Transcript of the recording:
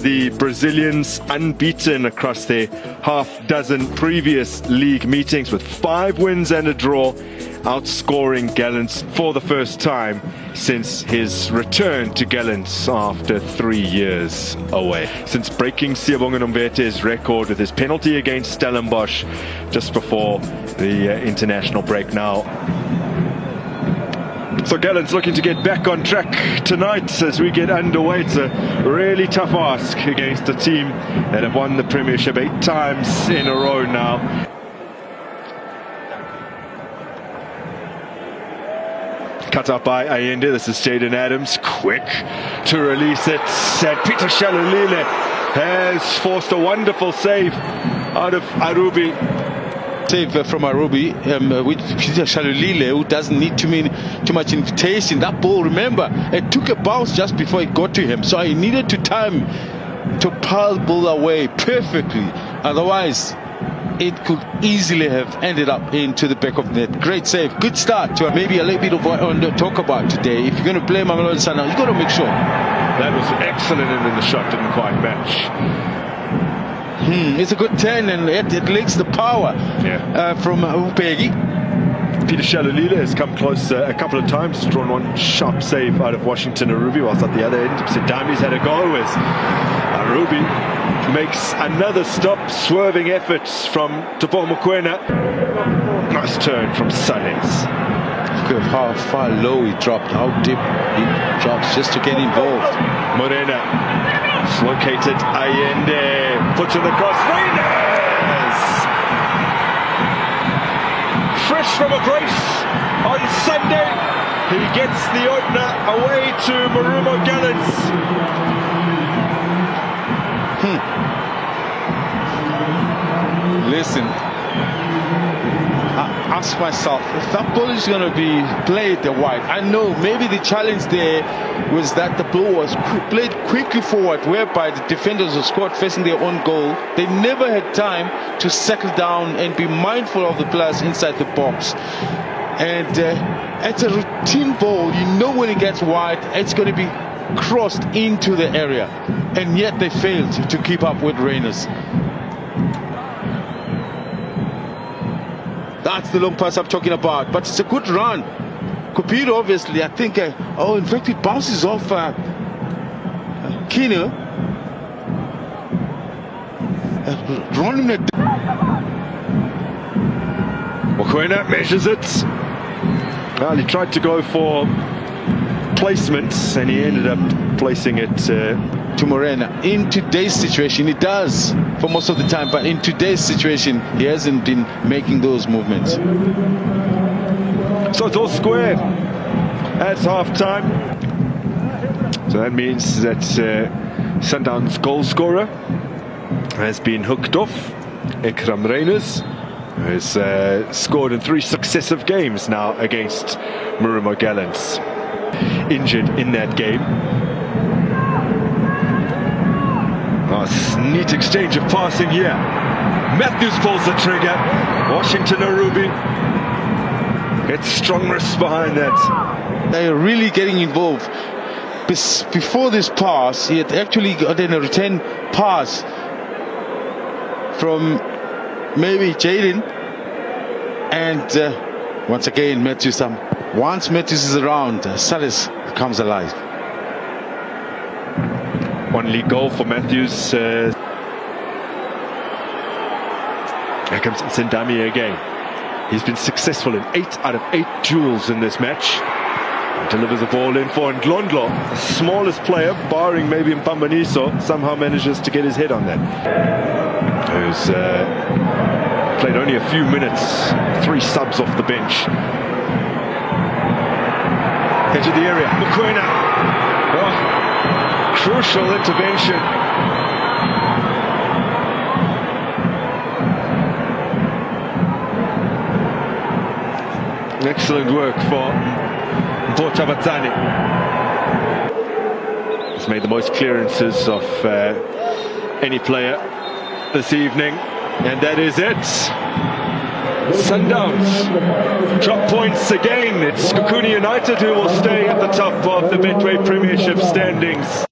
the Brazilians unbeaten across their half-dozen previous league meetings with 5 wins and a draw, outscoring Gallants for the first time since his return to Gallants after 3 years away. Since breaking Siyabonga Nomvete's record with his penalty against Stellenbosch just before the international break now. So Gallants looking to get back on track tonight as we get underway. It's a really tough ask against a team that have won the Premiership 8 times in a row now. Cut up by Ayende. This is Jaden Adams, quick to release it, and Peter Shalulile has forced a wonderful save out of Arubi. Save from Marumo with Peter Shalulile, who doesn't need too much invitation. That ball, remember, it took a bounce just before it got to him, so he needed to time to pile the ball away perfectly. Otherwise, it could easily have ended up into the back of the net. Great save, good start to maybe a little bit of what I want to talk about today. If you're going to play Mamelodi Sundowns, you've got to make sure. That was excellent, and then the shot didn't quite match. It's a good turn, and it links the power from Upegi. Peter Shalulile has come close a couple of times, drawn one sharp save out of Washington Arubi, whilst at the other end, Sundowns had a go as Arubi makes another stop, swerving efforts from Teboho Mokoena. Nice turn from Salles. Look at how far low he dropped, how deep he drops just to get involved. Morena is located. Ayende puts in the cross. Reyners! Fresh from a brace on Sunday. He gets the opener away to Marumo Gallants. Listen, I ask myself, if that ball is going to be played wide, I know maybe the challenge there was that the ball was played quickly forward, whereby the defenders were scored facing their own goal. They never had time to settle down and be mindful of the players inside the box. And it's a routine ball. You know when it gets wide, it's going to be crossed into the area. And yet they failed to keep up with Reyners. That's the long pass I'm talking about, but it's a good run. Cupido, obviously, I think, in fact, it bounces off Kino. Mokoena measures it. Well, he tried to go for placements, and he ended up placing it to Morena. In today's situation, he does for most of the time, but in today's situation, he hasn't been making those movements. So it's all square at half-time. So that means that Sundowns' goal scorer has been hooked off. Ekram Reyners has scored in 3 successive games now against Marumo Gallants. Injured in that game. Oh, neat exchange of passing here. Matthews pulls the trigger. Washington Arubi gets strong wrists behind that. They're really getting involved. Before this pass, he had actually gotten a return pass from maybe Jaden. And once again, Matthews. Once Matthews is around, Salles comes alive. One league goal for Matthews. Here comes Sendami again. He's been successful in 8 out of 8 duels in this match. Delivers the ball in for Ndlondlo, the smallest player, barring maybe Mpambaniso, somehow manages to get his head on that. Who's played only a few minutes, 3 subs off the bench. Edge of the area, Mokoena. Oh, crucial intervention. Excellent work for Bochabatzani. He's made the most clearances of any player this evening, and that is it. Sundowns drop points again. It's Kukuni United who will stay at the top of the Betway Premiership standings.